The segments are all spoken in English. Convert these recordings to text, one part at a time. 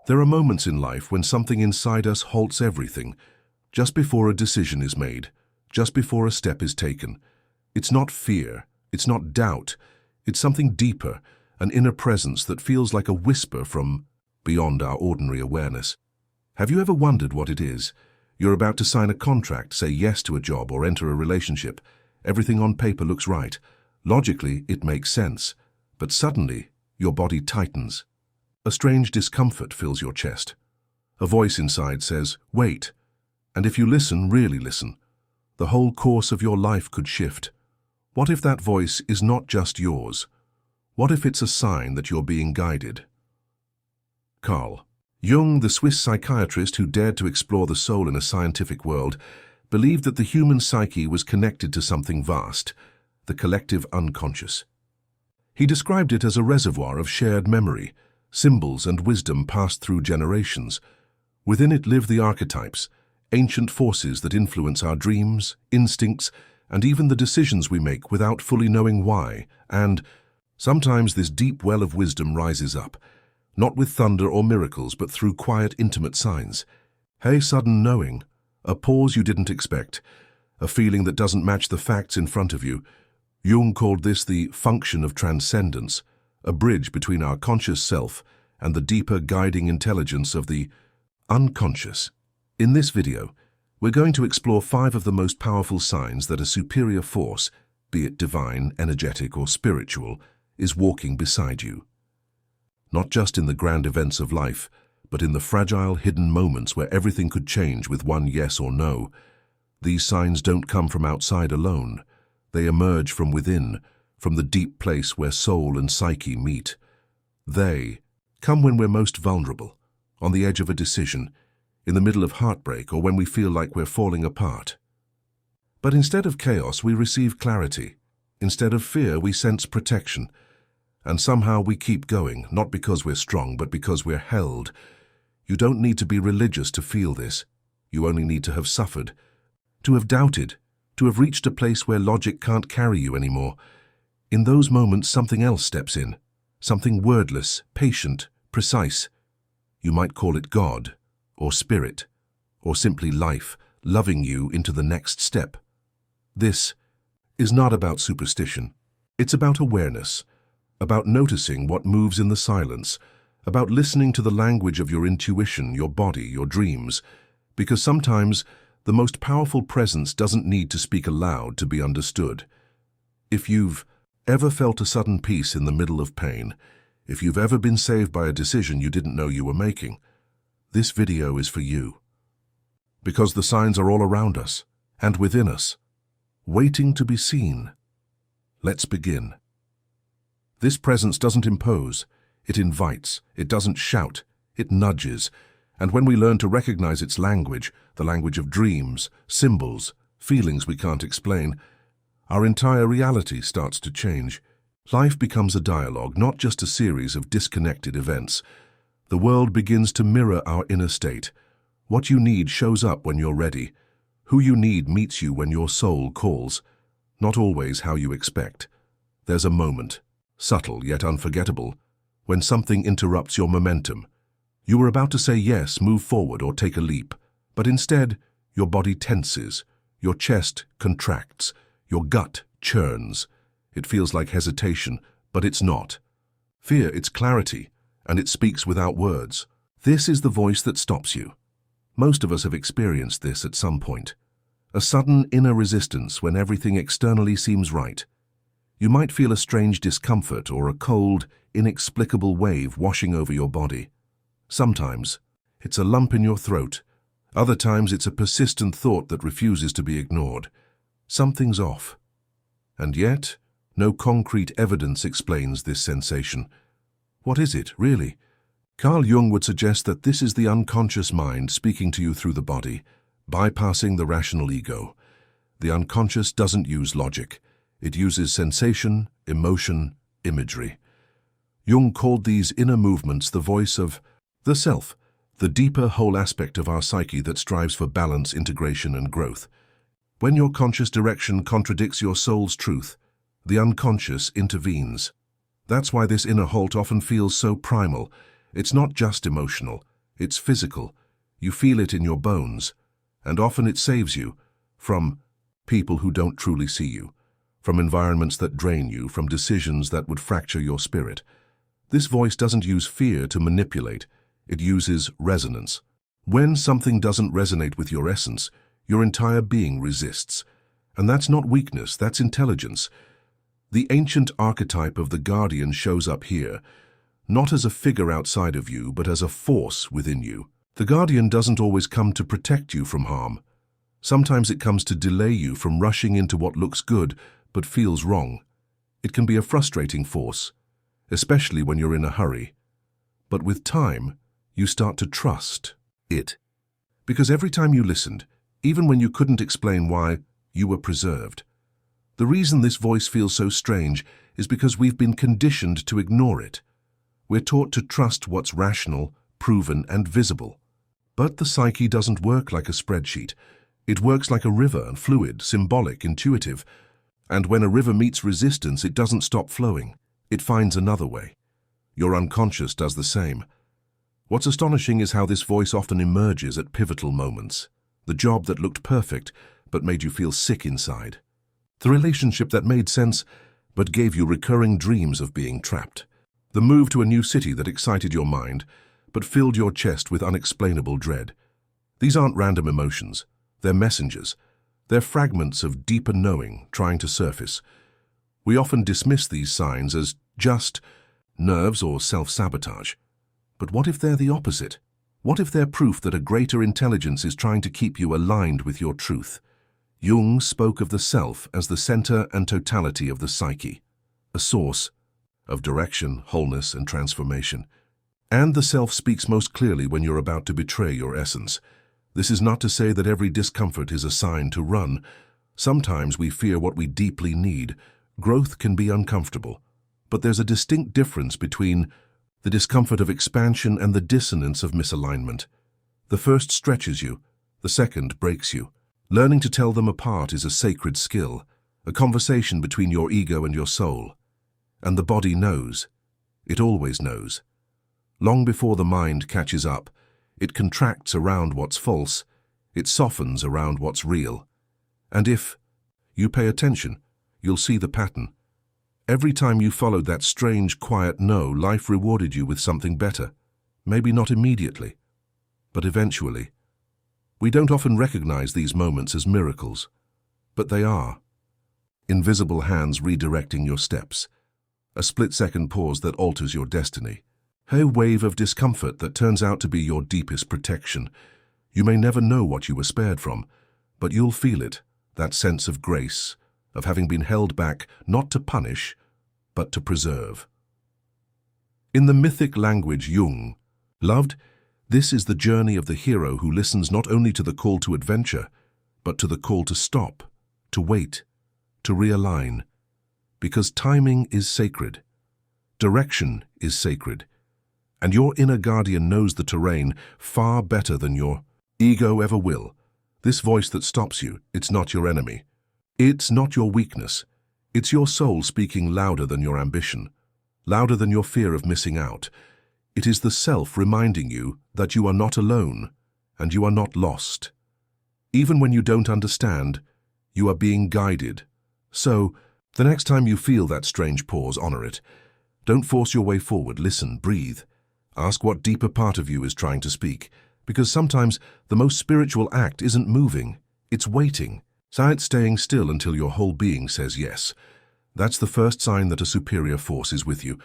There are moments in life when something inside us halts everything, just before a decision is made, just before a step is taken. It's not fear, it's not doubt, it's something deeper, an inner presence that feels like a whisper from beyond our ordinary awareness. Have you ever wondered what it is? You're about to sign a contract, say yes to a job, or enter a relationship. Everything on paper looks right. Logically, it makes sense. But suddenly, your body tightens. A strange discomfort fills your chest. A voice inside says, wait. And if you listen, really listen, the whole course of your life could shift. What if that voice is not just yours? What if it's a sign that you're being guided? Carl Jung, the Swiss psychiatrist who dared to explore the soul in a scientific world, believed that the human psyche was connected to something vast, the collective unconscious. He described it as a reservoir of shared memory, symbols and wisdom passed through generations. Within it live the archetypes, ancient forces that influence our dreams, instincts, and even the decisions we make without fully knowing why. And sometimes this deep well of wisdom rises up, not with thunder or miracles, but through quiet, intimate signs. Hey, sudden knowing, a pause you didn't expect, a feeling that doesn't match the facts in front of you. Jung called this the function of transcendence, a bridge between our conscious self and the deeper guiding intelligence of the unconscious. In this video, we're going to explore 5 of the most powerful signs that a superior force, be it divine, energetic, or spiritual, is walking beside you. Not just in the grand events of life, but in the fragile, hidden moments where everything could change with one yes or no. These signs don't come from outside alone. They emerge from within, from the deep place where soul and psyche meet. They come when we're most vulnerable, on the edge of a decision, in the middle of heartbreak, or when we feel like we're falling apart. But instead of chaos, we receive clarity. Instead of fear, we sense protection. And somehow we keep going, not because we're strong, but because we're held. You don't need to be religious to feel this. You only need to have suffered, to have doubted, to have reached a place where logic can't carry you anymore. In those moments, something else steps in, something wordless, patient, precise. You might call it God, or spirit, or simply life, loving you into the next step. This is not about superstition. It's about awareness, about noticing what moves in the silence, about listening to the language of your intuition, your body, your dreams, because sometimes the most powerful presence doesn't need to speak aloud to be understood. If you've ever felt a sudden peace in the middle of pain, if you've ever been saved by a decision you didn't know you were making, this video is for you. Because the signs are all around us and within us, waiting to be seen. Let's begin. This presence doesn't impose, it invites, it doesn't shout, it nudges. And when we learn to recognize its language, the language of dreams, symbols, feelings we can't explain, our entire reality starts to change. Life becomes a dialogue, not just a series of disconnected events. The world begins to mirror our inner state. What you need shows up when you're ready. Who you need meets you when your soul calls. Not always how you expect. There's a moment, subtle yet unforgettable, when something interrupts your momentum. You were about to say yes, move forward, or take a leap, but instead, your body tenses, your chest contracts, your gut churns. It feels like hesitation, but it's not. Fear, it's clarity, and it speaks without words. This is the voice that stops you. Most of us have experienced this at some point. A sudden inner resistance when everything externally seems right. You might feel a strange discomfort or a cold, inexplicable wave washing over your body. Sometimes it's a lump in your throat. Other times it's a persistent thought that refuses to be ignored. Something's off. And yet, no concrete evidence explains this sensation. What is it, really? Carl Jung would suggest that this is the unconscious mind speaking to you through the body, bypassing the rational ego. The unconscious doesn't use logic. It uses sensation, emotion, imagery. Jung called these inner movements the voice of the self, the deeper whole aspect of our psyche that strives for balance, integration, and growth. When your conscious direction contradicts your soul's truth, the unconscious intervenes. That's why this inner halt often feels so primal. It's not just emotional, It's physical. You feel it in your bones. And often it saves you from people who don't truly see you, from environments that drain you, from decisions that would fracture your spirit. This voice doesn't use fear to manipulate. It uses resonance. When something doesn't resonate with your essence, your entire being resists. And that's not weakness, that's intelligence. The ancient archetype of the guardian shows up here, not as a figure outside of you, but as a force within you. The guardian doesn't always come to protect you from harm. Sometimes it comes to delay you from rushing into what looks good but feels wrong. It can be a frustrating force, especially when you're in a hurry. But with time, you start to trust it. Because every time you listened, even when you couldn't explain why, you were preserved. The reason this voice feels so strange is because we've been conditioned to ignore it. We're taught to trust what's rational, proven, and visible. But the psyche doesn't work like a spreadsheet. It works like a river, fluid, symbolic, intuitive. And when a river meets resistance, it doesn't stop flowing. It finds another way. Your unconscious does the same. What's astonishing is how this voice often emerges at pivotal moments. The job that looked perfect, but made you feel sick inside. The relationship that made sense, but gave you recurring dreams of being trapped. The move to a new city that excited your mind, but filled your chest with unexplainable dread. These aren't random emotions. They're messengers. They're fragments of deeper knowing trying to surface. We often dismiss these signs as just nerves or self-sabotage. But what if they're the opposite? What if they're proof that a greater intelligence is trying to keep you aligned with your truth? Jung spoke of the self as the center and totality of the psyche, a source of direction, wholeness, and transformation. And the self speaks most clearly when you're about to betray your essence. This is not to say that every discomfort is a sign to run. Sometimes we fear what we deeply need. Growth can be uncomfortable. But there's a distinct difference between the discomfort of expansion and the dissonance of misalignment. The first stretches you, the second breaks you. Learning to tell them apart is a sacred skill, a conversation between your ego and your soul. And the body knows. It always knows. Long before the mind catches up, it contracts around what's false, it softens around what's real. And if you pay attention, you'll see the pattern. Every time you followed that strange, quiet no, life rewarded you with something better. Maybe not immediately, but eventually. We don't often recognize these moments as miracles, but they are. Invisible hands redirecting your steps. A split-second pause that alters your destiny. A wave of discomfort that turns out to be your deepest protection. You may never know what you were spared from, but you'll feel it, that sense of grace, of having been held back not to punish, but to preserve. In the mythic language Jung, loved, this is the journey of the hero who listens not only to the call to adventure, but to the call to stop, to wait, to realign. Because timing is sacred. Direction is sacred. And your inner guardian knows the terrain far better than your ego ever will. This voice that stops you, it's not your enemy. It's not your weakness. It's your soul speaking louder than your ambition, louder than your fear of missing out. It is the self reminding you that you are not alone and you are not lost. Even when you don't understand, you are being guided. So, the next time you feel that strange pause, honor it. Don't force your way forward. Listen, breathe. Ask what deeper part of you is trying to speak, because sometimes the most spiritual act isn't moving, it's waiting. It's staying still until your whole being says yes. That's the first sign that a superior force is with you.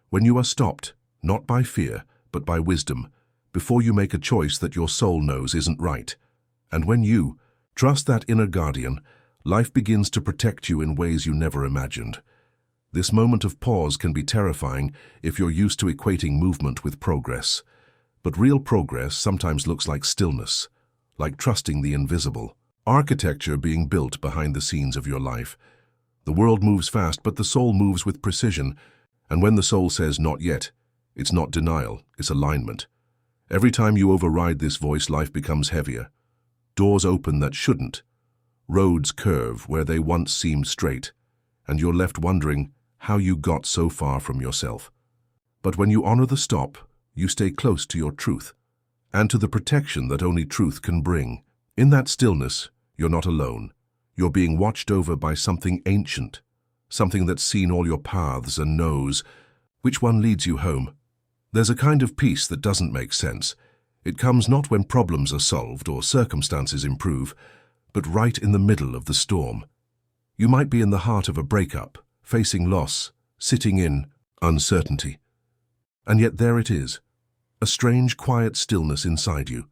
When you are stopped, not by fear, but by wisdom, before you make a choice that your soul knows isn't right. And when you trust that inner guardian, life begins to protect you in ways you never imagined. This moment of pause can be terrifying if you're used to equating movement with progress. But real progress sometimes looks like stillness, like trusting the invisible. Architecture being built behind the scenes of your life. The world moves fast, but the soul moves with precision. And when the soul says not yet, it's not denial, it's alignment. Every time you override this voice, life becomes heavier. Doors open that shouldn't. Roads curve where they once seemed straight. And you're left wondering how you got so far from yourself. But when you honor the stop, you stay close to your truth. and to the protection that only truth can bring. In that stillness, you're not alone. You're being watched over by something ancient, something that's seen all your paths and knows which one leads you home. There's a kind of peace that doesn't make sense. It comes not when problems are solved or circumstances improve, but right in the middle of the storm. You might be in the heart of a breakup, facing loss, sitting in uncertainty. And yet there it is, a strange, quiet stillness inside you,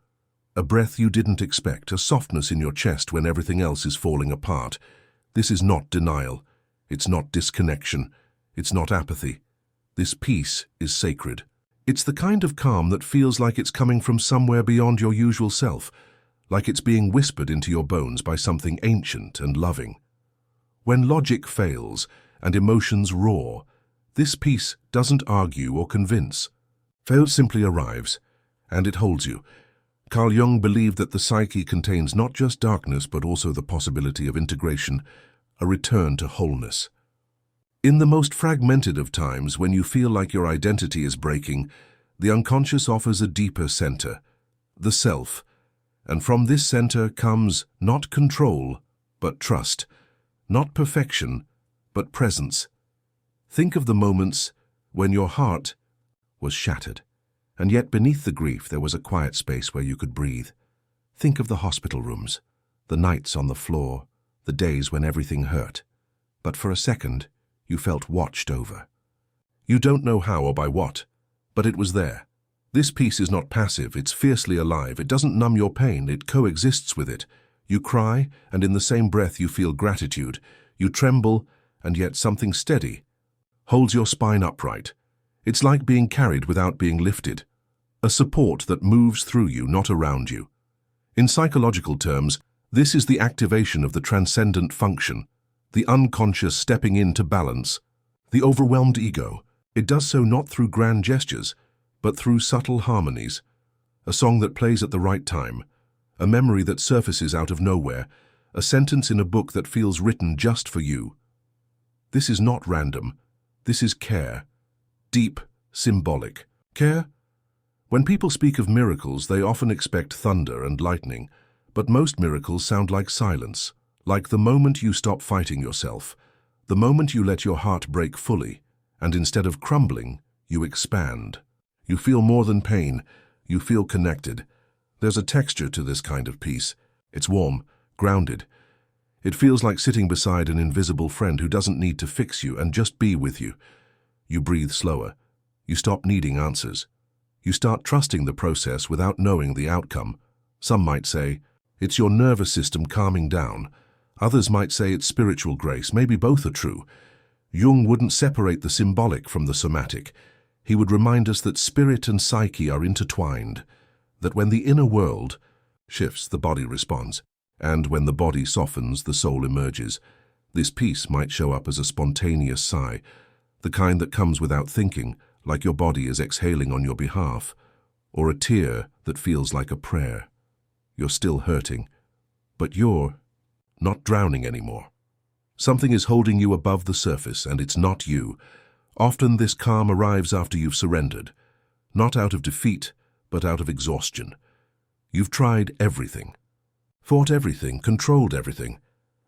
a breath you didn't expect, a softness in your chest when everything else is falling apart. This is not denial. It's not disconnection. It's not apathy. This peace is sacred. It's the kind of calm that feels like it's coming from somewhere beyond your usual self, like it's being whispered into your bones by something ancient and loving. When logic fails and emotions roar, this peace doesn't argue or convince. It simply arrives, and it holds you. Carl Jung believed that the psyche contains not just darkness but also the possibility of integration, a return to wholeness. In the most fragmented of times, when you feel like your identity is breaking, the unconscious offers a deeper center, the self. And from this center comes not control, but trust, not perfection, but presence. Think of the moments when your heart was shattered, and yet beneath the grief there was a quiet space where you could breathe. Think of the hospital rooms, the nights on the floor, the days when everything hurt. But for a second, you felt watched over. You don't know how or by what, but it was there. This peace is not passive, it's fiercely alive. It doesn't numb your pain, it coexists with it. You cry, and in the same breath you feel gratitude. You tremble, and yet something steady holds your spine upright. It's like being carried without being lifted, a support that moves through you, not around you. In psychological terms, this is the activation of the transcendent function, the unconscious stepping into balance, the overwhelmed ego. It does so not through grand gestures, but through subtle harmonies, a song that plays at the right time, a memory that surfaces out of nowhere, a sentence in a book that feels written just for you. This is not random. This is care. Deep, symbolic. Care? When people speak of miracles, they often expect thunder and lightning, but most miracles sound like silence, like the moment you stop fighting yourself, the moment you let your heart break fully, and instead of crumbling, you expand. You feel more than pain. You feel connected. There's a texture to this kind of peace. It's warm, grounded. It feels like sitting beside an invisible friend who doesn't need to fix you and just be with you. You breathe slower. You stop needing answers. You start trusting the process without knowing the outcome. Some might say, it's your nervous system calming down. Others might say it's spiritual grace. Maybe both are true. Jung wouldn't separate the symbolic from the somatic. He would remind us that spirit and psyche are intertwined, that when the inner world shifts, the body responds, and when the body softens, the soul emerges. This peace might show up as a spontaneous sigh, the kind that comes without thinking, like your body is exhaling on your behalf, or a tear that feels like a prayer. You're still hurting, but you're not drowning anymore. Something is holding you above the surface, and it's not you. Often this calm arrives after you've surrendered, not out of defeat, but out of exhaustion. You've tried everything, fought everything, controlled everything,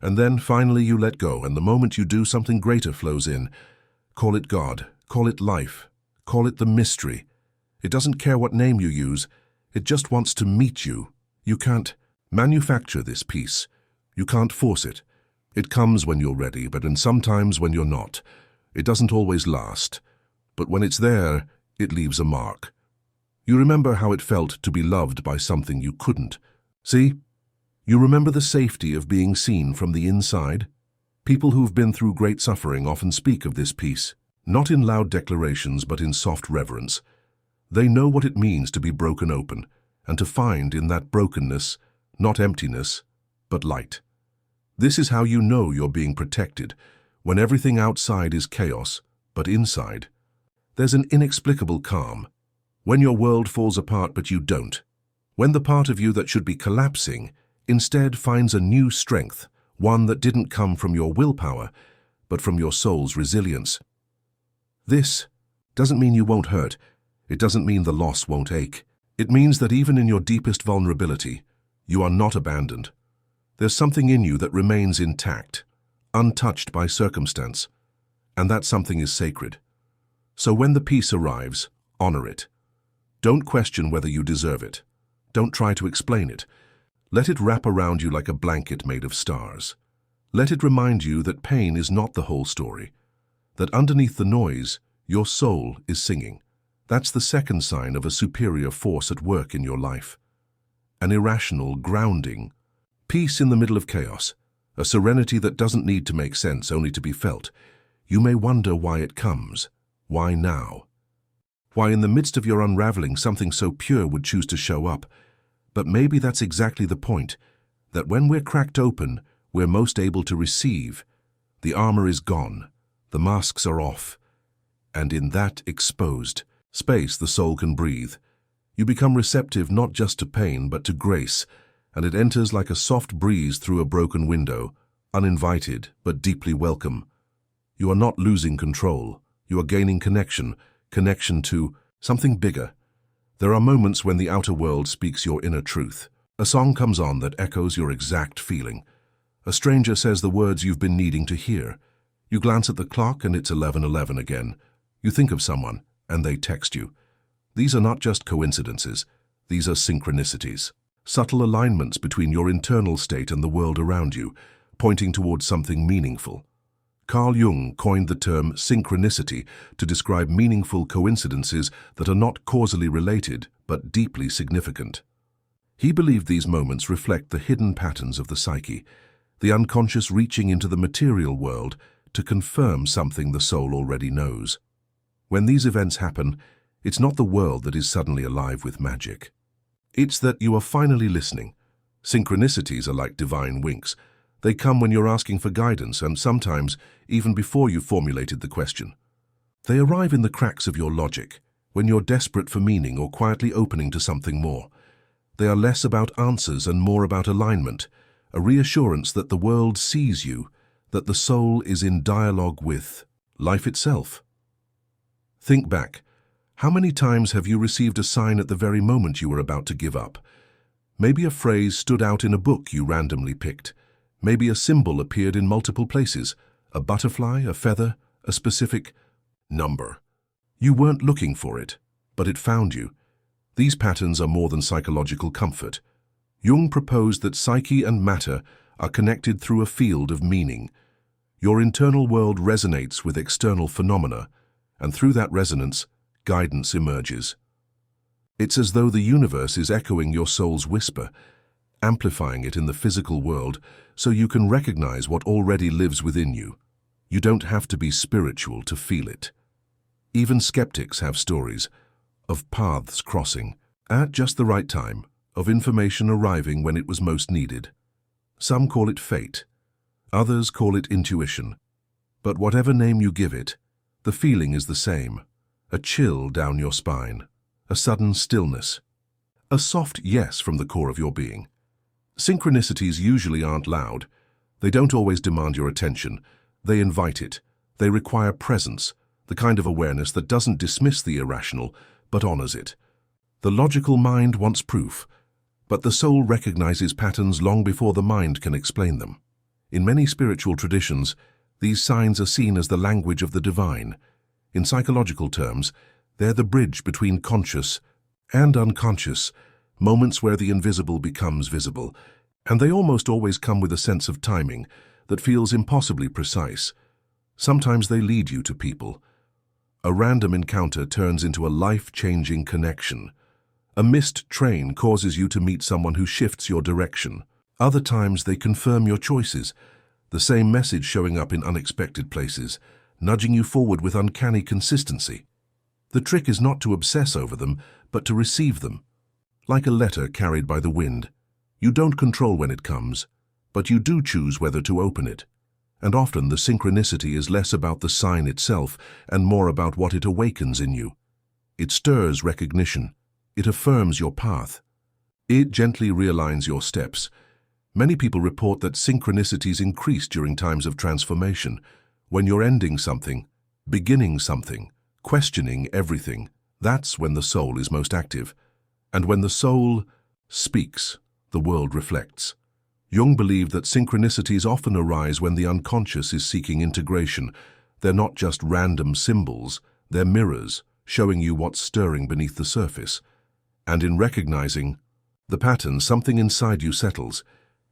and then finally you let go, and the moment you do, something greater flows in. Call it God, call it life, call it the mystery. It doesn't care what name you use, it just wants to meet you. You can't manufacture this peace. You can't force it. It comes when you're ready, but sometimes when you're not. It doesn't always last, but when it's there, it leaves a mark. You remember how it felt to be loved by something you couldn't. See? You remember the safety of being seen from the inside? People who've been through great suffering often speak of this peace, not in loud declarations but in soft reverence. They know what it means to be broken open, and to find in that brokenness not emptiness, but light. This is how you know you're being protected, when everything outside is chaos, but inside there's an inexplicable calm. When your world falls apart but you don't. When the part of you that should be collapsing instead finds a new strength, one that didn't come from your willpower, but from your soul's resilience. This doesn't mean you won't hurt. It doesn't mean the loss won't ache. It means that even in your deepest vulnerability, you are not abandoned. There's something in you that remains intact, untouched by circumstance, and that something is sacred. So when the peace arrives, honor it. Don't question whether you deserve it. Don't try to explain it. Let it wrap around you like a blanket made of stars. Let it remind you that pain is not the whole story, that underneath the noise, your soul is singing. That's the second sign of a superior force at work in your life. An irrational grounding, peace in the middle of chaos, a serenity that doesn't need to make sense, only to be felt. You may wonder why it comes. Why now? Why in the midst of your unraveling something so pure would choose to show up? But maybe that's exactly the point, that when we're cracked open, we're most able to receive. The armor is gone, the masks are off, and in that exposed space the soul can breathe. You become receptive not just to pain but to grace, and it enters like a soft breeze through a broken window, uninvited but deeply welcome. You are not losing control, you are gaining connection to something bigger. There are moments when the outer world speaks your inner truth. A song comes on that echoes your exact feeling. A stranger says the words you've been needing to hear. You glance at the clock and it's 11:11 again. You think of someone and they text you. These are not just coincidences. These are synchronicities. Subtle alignments between your internal state and the world around you, pointing towards something meaningful. Carl Jung coined the term synchronicity to describe meaningful coincidences that are not causally related but deeply significant. He believed these moments reflect the hidden patterns of the psyche, the unconscious reaching into the material world to confirm something the soul already knows. When these events happen, it's not the world that is suddenly alive with magic. It's that you are finally listening. Synchronicities are like divine winks. They come when you're asking for guidance and sometimes even before you've formulated the question. They arrive in the cracks of your logic, when you're desperate for meaning or quietly opening to something more. They are less about answers and more about alignment, a reassurance that the world sees you, that the soul is in dialogue with life itself. Think back. How many times have you received a sign at the very moment you were about to give up? Maybe a phrase stood out in a book you randomly picked. Maybe a symbol appeared in multiple places, a butterfly, a feather, a specific number. You weren't looking for it, but it found you. These patterns are more than psychological comfort. Jung proposed that psyche and matter are connected through a field of meaning. Your internal world resonates with external phenomena, and through that resonance, guidance emerges. It's as though the universe is echoing your soul's whisper, amplifying it in the physical world so you can recognize what already lives within you. You don't have to be spiritual to feel it. Even skeptics have stories of paths crossing at just the right time, of information arriving when it was most needed. Some call it fate, others call it intuition. But whatever name you give it, the feeling is the same. A chill down your spine, a sudden stillness, a soft yes from the core of your being. Synchronicities usually aren't loud. They don't always demand your attention. They invite it. They require presence, the kind of awareness that doesn't dismiss the irrational, but honors it. The logical mind wants proof, but the soul recognizes patterns long before the mind can explain them. In many spiritual traditions, these signs are seen as the language of the divine. In psychological terms, they're the bridge between conscious and unconscious, moments where the invisible becomes visible, and they almost always come with a sense of timing that feels impossibly precise. Sometimes they lead you to people. A random encounter turns into a life-changing connection. A missed train causes you to meet someone who shifts your direction. Other times they confirm your choices, the same message showing up in unexpected places, nudging you forward with uncanny consistency. The trick is not to obsess over them, but to receive them. Like a letter carried by the wind, you don't control when it comes, but you do choose whether to open it. And often the synchronicity is less about the sign itself and more about what it awakens in you. It stirs recognition. It affirms your path. It gently realigns your steps. Many people report that synchronicities increase during times of transformation. When you're ending something, beginning something, questioning everything, that's when the soul is most active. And when the soul speaks, the world reflects. Jung believed that synchronicities often arise when the unconscious is seeking integration. They're not just random symbols, they're mirrors, showing you what's stirring beneath the surface. And in recognizing the pattern, something inside you settles.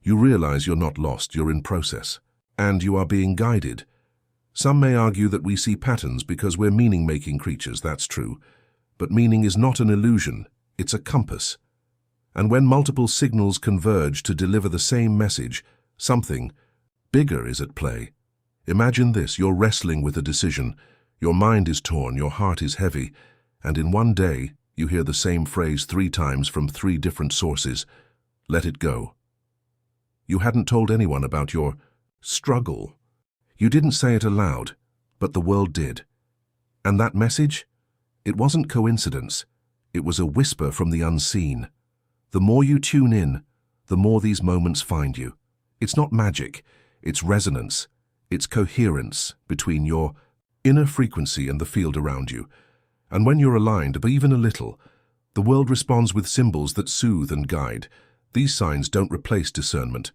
You realize you're not lost, you're in process. And you are being guided. Some may argue that we see patterns because we're meaning-making creatures, that's true. But meaning is not an illusion, it's a compass. And when multiple signals converge to deliver the same message, something bigger is at play. Imagine this, you're wrestling with a decision. Your mind is torn, your heart is heavy, and in one day, you hear the same phrase 3 times from 3 different sources. Let it go. You hadn't told anyone about your struggle. You didn't say it aloud, but the world did. And that message? It wasn't coincidence. It was a whisper from the unseen. The more you tune in, the more these moments find you. It's not magic, it's resonance. It's coherence between your inner frequency and the field around you. And when you're aligned, but even a little, the world responds with symbols that soothe and guide. These signs don't replace discernment.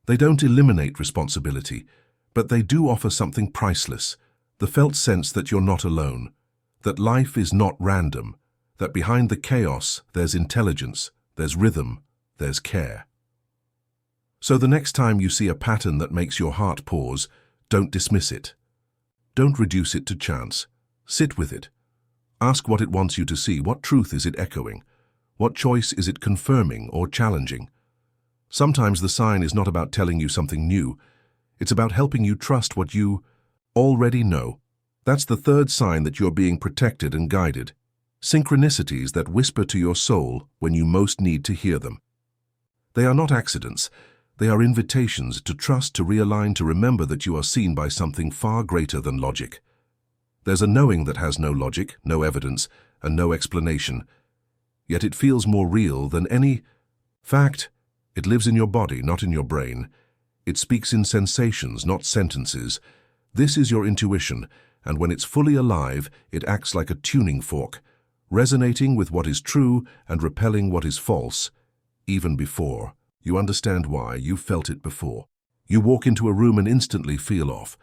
They don't eliminate responsibility, but they do offer something priceless, the felt sense that you're not alone, that life is not random, that behind the chaos there's intelligence, there's rhythm, there's care. So the next time you see a pattern that makes your heart pause, don't dismiss it. Don't reduce it to chance. Sit with it. Ask what it wants you to see. What truth is it echoing? What choice is it confirming or challenging? Sometimes the sign is not about telling you something new. It's about helping you trust what you already know. That's the third sign that you're being protected and guided. Synchronicities that whisper to your soul when you most need to hear them. They are not accidents. They are invitations to trust, to realign, to remember that you are seen by something far greater than logic. There's a knowing that has no logic, no evidence, and no explanation. Yet it feels more real than any fact. It lives in your body, not in your brain. It speaks in sensations, not sentences. This is your intuition, and when it's fully alive, it acts like a tuning fork, resonating with what is true and repelling what is false, even before. You understand why, you've felt it before. You walk into a room and instantly feel off.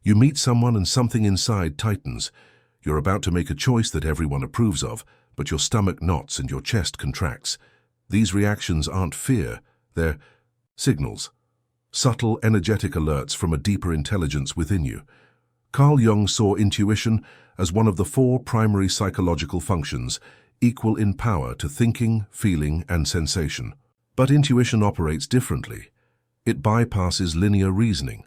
You meet someone and something inside tightens. You're about to make a choice that everyone approves of, but your stomach knots and your chest contracts. These reactions aren't fear, they're signals. Subtle, energetic alerts from a deeper intelligence within you. Carl Jung saw intuition as one of the 4 primary psychological functions, equal in power to thinking, feeling, and sensation. But intuition operates differently. It bypasses linear reasoning.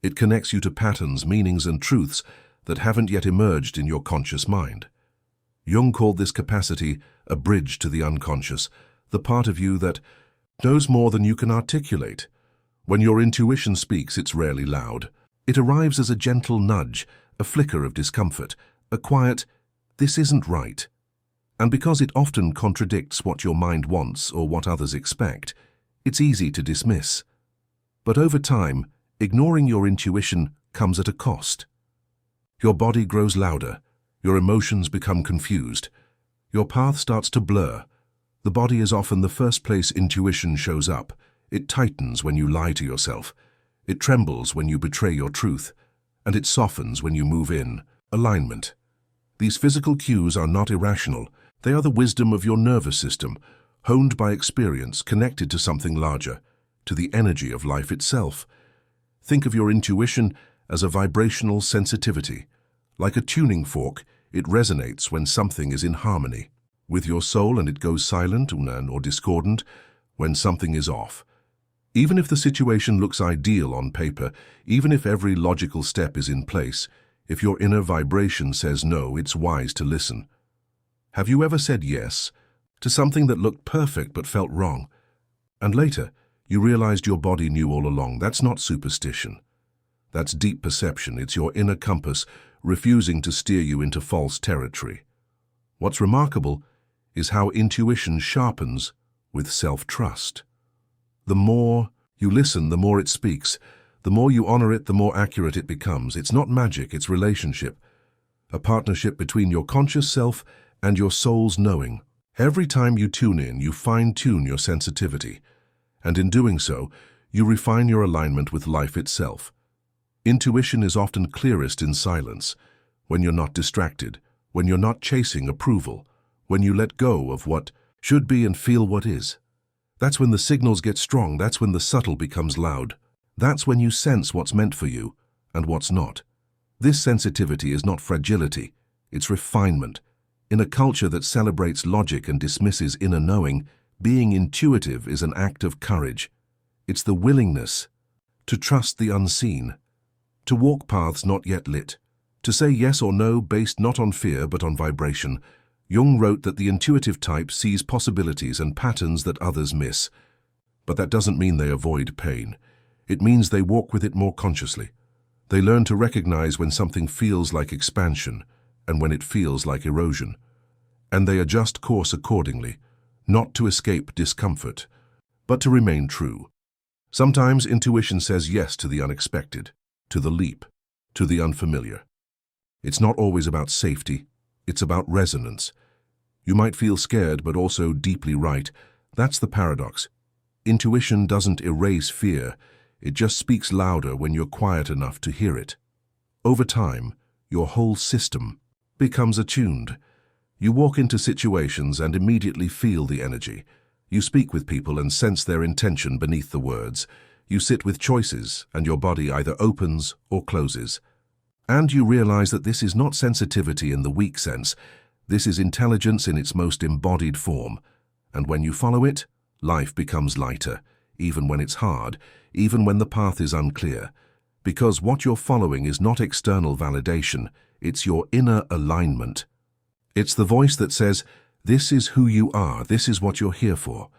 It connects you to patterns, meanings, and truths that haven't yet emerged in your conscious mind. Jung called this capacity a bridge to the unconscious, the part of you that knows more than you can articulate. When your intuition speaks, it's rarely loud. It arrives as a gentle nudge, a flicker of discomfort, a quiet, "this isn't right." And because it often contradicts what your mind wants or what others expect, it's easy to dismiss. But over time, ignoring your intuition comes at a cost. Your body grows louder, your emotions become confused, your path starts to blur. The body is often the first place intuition shows up. It tightens when you lie to yourself. It trembles when you betray your truth. And it softens when you move in alignment. These physical cues are not irrational. They are the wisdom of your nervous system, honed by experience, connected to something larger, to the energy of life itself. Think of your intuition as a vibrational sensitivity. Like a tuning fork, it resonates when something is in harmony with your soul, and it goes silent or discordant when something is off. Even if the situation looks ideal on paper, even if every logical step is in place, if your inner vibration says no, it's wise to listen. Have you ever said yes to something that looked perfect but felt wrong? And later, you realized your body knew all along. That's not superstition. That's deep perception. It's your inner compass refusing to steer you into false territory. What's remarkable is how intuition sharpens with self-trust. The more you listen, the more it speaks. The more you honor it, the more accurate it becomes. It's not magic, it's relationship. A partnership between your conscious self and your soul's knowing. Every time you tune in, you fine-tune your sensitivity, and in doing so, you refine your alignment with life itself. Intuition is often clearest in silence, when you're not distracted, when you're not chasing approval, when you let go of what should be and feel what is. That's when the signals get strong, that's when the subtle becomes loud. That's when you sense what's meant for you and what's not. This sensitivity is not fragility, it's refinement. In a culture that celebrates logic and dismisses inner knowing, being intuitive is an act of courage. It's the willingness to trust the unseen, to walk paths not yet lit, to say yes or no based not on fear but on vibration. Jung wrote that the intuitive type sees possibilities and patterns that others miss. But that doesn't mean they avoid pain. It means they walk with it more consciously. They learn to recognize when something feels like expansion and when it feels like erosion. And they adjust course accordingly, not to escape discomfort, but to remain true. Sometimes intuition says yes to the unexpected, to the leap, to the unfamiliar. It's not always about safety, it's about resonance. You might feel scared but also deeply right. That's the paradox. Intuition doesn't erase fear, it just speaks louder when you're quiet enough to hear it. Over time, your whole system becomes attuned. You walk into situations and immediately feel the energy. You speak with people and sense their intention beneath the words. You sit with choices and your body either opens or closes. And you realize that this is not sensitivity in the weak sense. This is intelligence in its most embodied form. And when you follow it, life becomes lighter, even when it's hard, even when the path is unclear. Because what you're following is not external validation, it's your inner alignment. It's the voice that says, this is who you are, this is what you're here for.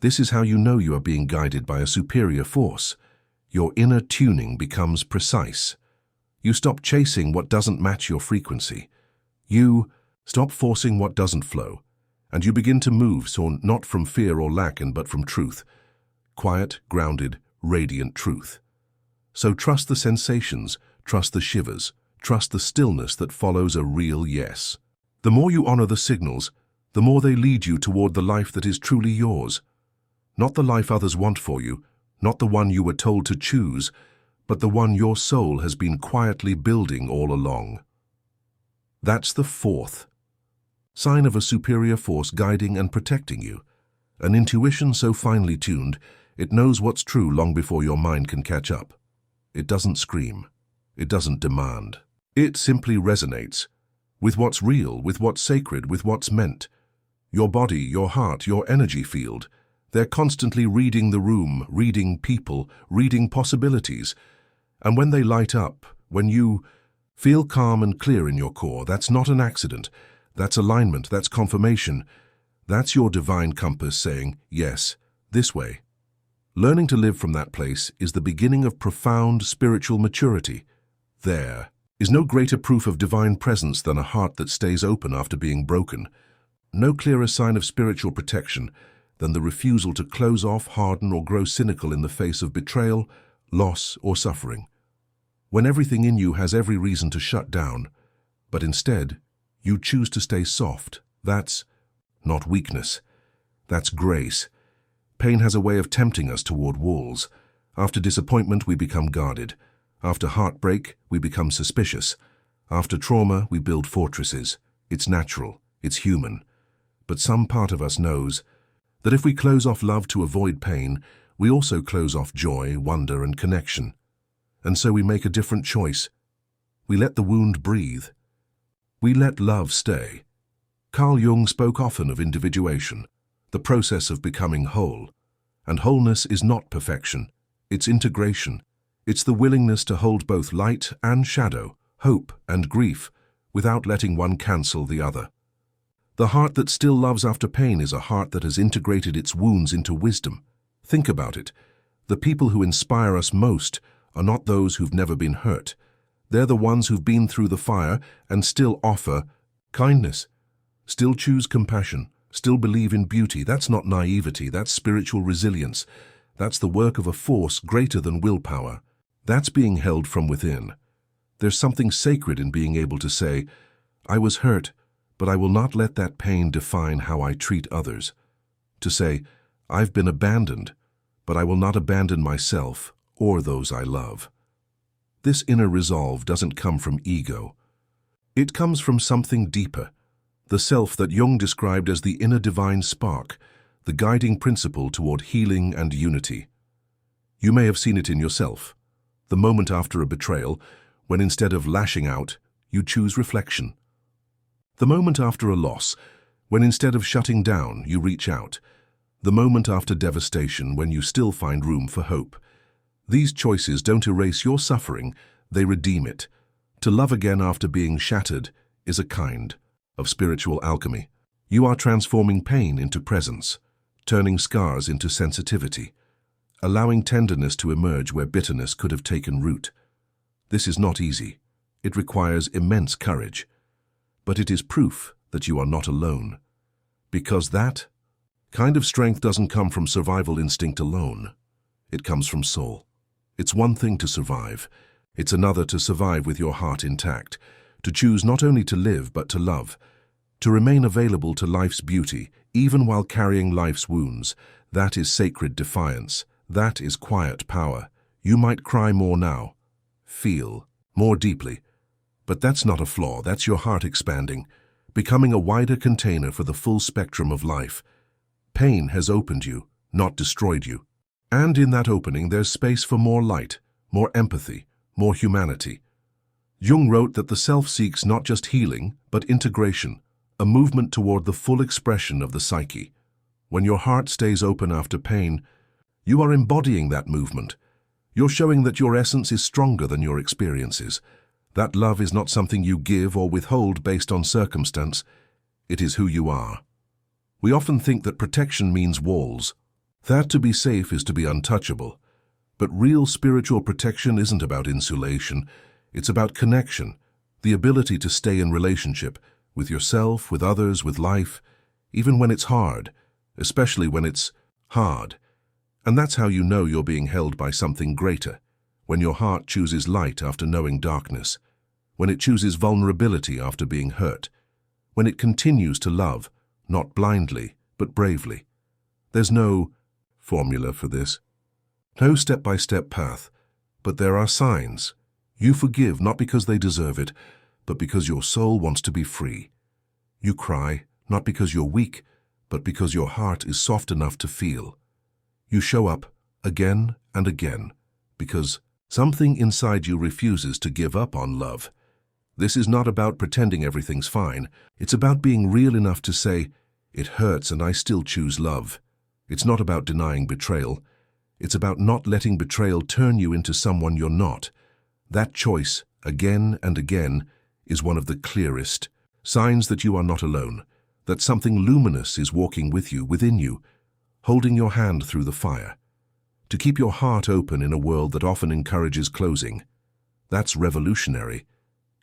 This is how you know you are being guided by a superior force. Your inner tuning becomes precise. You stop chasing what doesn't match your frequency. You stop forcing what doesn't flow. And you begin to move, so not from fear or lack, but from truth. Quiet, grounded, radiant truth. So trust the sensations, trust the shivers, trust the stillness that follows a real yes. The more you honor the signals, the more they lead you toward the life that is truly yours. Not the life others want for you, not the one you were told to choose, but the one your soul has been quietly building all along. That's the fourth sign of a superior force guiding and protecting you. An intuition so finely tuned, it knows what's true long before your mind can catch up. It doesn't scream. It doesn't demand. It simply resonates with what's real, with what's sacred, with what's meant. Your body, your heart, your energy field, they're constantly reading the room, reading people, reading possibilities. And when they light up, when you feel calm and clear in your core, that's not an accident. That's alignment, that's confirmation. That's your divine compass saying, yes, this way. Learning to live from that place is the beginning of profound spiritual maturity. There is no greater proof of divine presence than a heart that stays open after being broken. No clearer sign of spiritual protection than the refusal to close off, harden, or grow cynical in the face of betrayal, loss, or suffering. When everything in you has every reason to shut down, but instead, you choose to stay soft, that's not weakness. That's grace. Pain has a way of tempting us toward walls. After disappointment, we become guarded. After heartbreak, we become suspicious. After trauma, we build fortresses. It's natural. It's human. But some part of us knows that if we close off love to avoid pain, we also close off joy, wonder, and connection. And so we make a different choice. We let the wound breathe. We let love stay. Carl Jung spoke often of individuation, the process of becoming whole. And wholeness is not perfection. It's integration. It's the willingness to hold both light and shadow, hope and grief, without letting one cancel the other. The heart that still loves after pain is a heart that has integrated its wounds into wisdom. Think about it. The people who inspire us most are not those who've never been hurt. They're the ones who've been through the fire and still offer kindness, still choose compassion, still believe in beauty. That's not naivety, that's spiritual resilience. That's the work of a force greater than willpower. That's being held from within. There's something sacred in being able to say, I was hurt, but I will not let that pain define how I treat others. To say, I've been abandoned, but I will not abandon myself or those I love. This inner resolve doesn't come from ego. It comes from something deeper, the self that Jung described as the inner divine spark, the guiding principle toward healing and unity. You may have seen it in yourself, the moment after a betrayal, when instead of lashing out, you choose reflection. The moment after a loss, when instead of shutting down, you reach out. The moment after devastation, when you still find room for hope. These choices don't erase your suffering, they redeem it. To love again after being shattered is a kind of spiritual alchemy. You are transforming pain into presence, turning scars into sensitivity, allowing tenderness to emerge where bitterness could have taken root. This is not easy. It requires immense courage. But it is proof that you are not alone. Because that kind of strength doesn't come from survival instinct alone. It comes from soul. It's one thing to survive. It's another to survive with your heart intact, to choose not only to live but to love, to remain available to life's beauty, even while carrying life's wounds. That is sacred defiance. That is quiet power. You might cry more now, feel more deeply, but that's not a flaw. That's your heart expanding, becoming a wider container for the full spectrum of life. Pain has opened you, not destroyed you. And in that opening, there's space for more light, more empathy, more humanity. Jung wrote that the self seeks not just healing, but integration, a movement toward the full expression of the psyche. When your heart stays open after pain, you are embodying that movement. You're showing that your essence is stronger than your experiences. That love is not something you give or withhold based on circumstance. It is who you are. We often think that protection means walls, that to be safe is to be untouchable. But real spiritual protection isn't about insulation. It's about connection, the ability to stay in relationship with yourself, with others, with life, even when it's hard, especially when it's hard. And that's how you know you're being held by something greater, when your heart chooses light after knowing darkness, when it chooses vulnerability after being hurt, when it continues to love, not blindly, but bravely. There's no formula for this, no step-by-step path, but there are signs. You forgive not because they deserve it, but because your soul wants to be free. You cry not because you're weak, but because your heart is soft enough to feel. You show up again and again because something inside you refuses to give up on love. This is not about pretending everything's fine. It's about being real enough to say, it hurts and I still choose love. It's not about denying betrayal. It's about not letting betrayal turn you into someone you're not. That choice, again and again, is one of the clearest signs that you are not alone, that something luminous is walking with you, within you, holding your hand through the fire. To keep your heart open in a world that often encourages closing, that's revolutionary.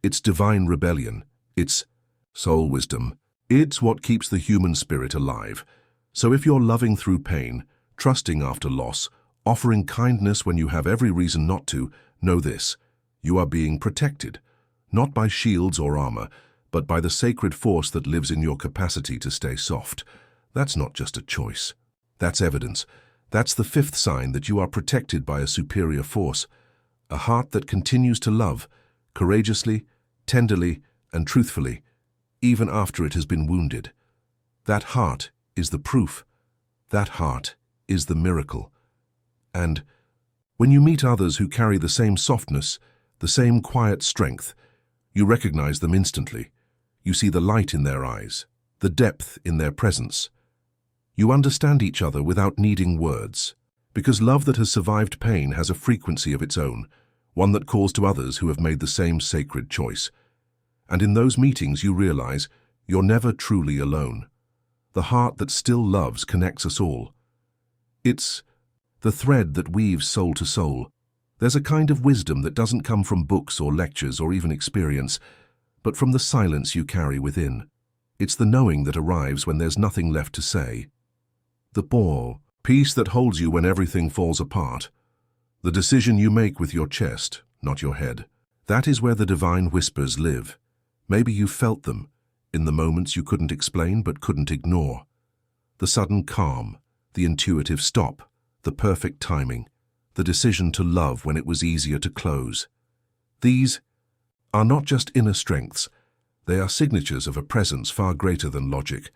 It's divine rebellion. It's soul wisdom. It's what keeps the human spirit alive. So if you're loving through pain, trusting after loss, offering kindness when you have every reason not to, know this: you are being protected, not by shields or armor, but by the sacred force that lives in your capacity to stay soft. That's not just a choice. That's evidence. That's the fifth sign that you are protected by a superior force, a heart that continues to love, courageously, tenderly, and truthfully, even after it has been wounded. That heart is the proof. That heart is the miracle. And when you meet others who carry the same softness, the same quiet strength, you recognize them instantly. You see the light in their eyes, the depth in their presence. You understand each other without needing words, because love that has survived pain has a frequency of its own, one that calls to others who have made the same sacred choice. And in those meetings you realize you're never truly alone. The heart that still loves connects us all. It's the thread that weaves soul to soul. There's a kind of wisdom that doesn't come from books or lectures or even experience, but from the silence you carry within. It's the knowing that arrives when there's nothing left to say. The peace that holds you when everything falls apart. The decision you make with your chest, not your head. That is where the divine whispers live. Maybe you felt them in the moments you couldn't explain but couldn't ignore. The sudden calm, the intuitive stop, the perfect timing, the decision to love when it was easier to close. These are not just inner strengths, they are signatures of a presence far greater than logic.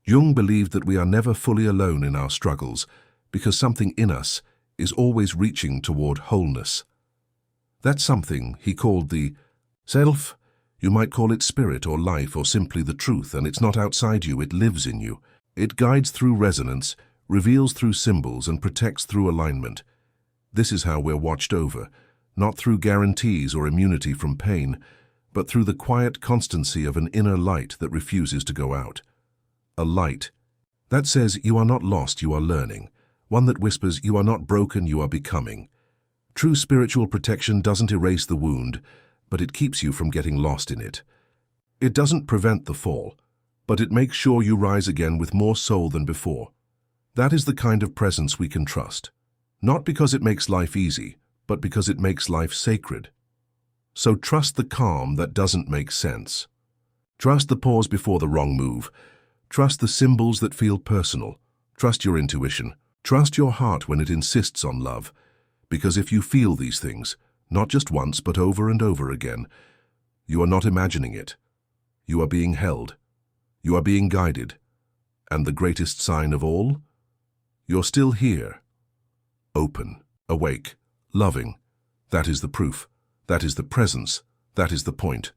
Jung believed that we are never fully alone in our struggles because something in us is always reaching toward wholeness. That something he called the self. You might call it spirit or life or simply the truth, and it's not outside you, it lives in you. It guides through resonance, reveals through symbols, and protects through alignment. This is how we're watched over, not through guarantees or immunity from pain, but through the quiet constancy of an inner light that refuses to go out. A light that says you are not lost, you are learning. One that whispers you are not broken, you are becoming. True spiritual protection doesn't erase the wound, but it keeps you from getting lost in it. It doesn't prevent the fall, but it makes sure you rise again with more soul than before. That is the kind of presence we can trust. Not because it makes life easy, but because it makes life sacred. So trust the calm that doesn't make sense. Trust the pause before the wrong move. Trust the symbols that feel personal. Trust your intuition. Trust your heart when it insists on love. Because if you feel these things, not just once but over and over again, you are not imagining it. You are being held. You are being guided. And the greatest sign of all? You're still here. Open, awake, loving. That is the proof. That is the presence. That is the point.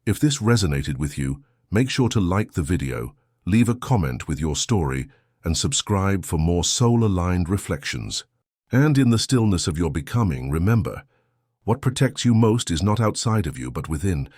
If this resonated with you, make sure to like the video, leave a comment with your story, and subscribe for more soul-aligned reflections. And in the stillness of your becoming, remember, what protects you most is not outside of you but within.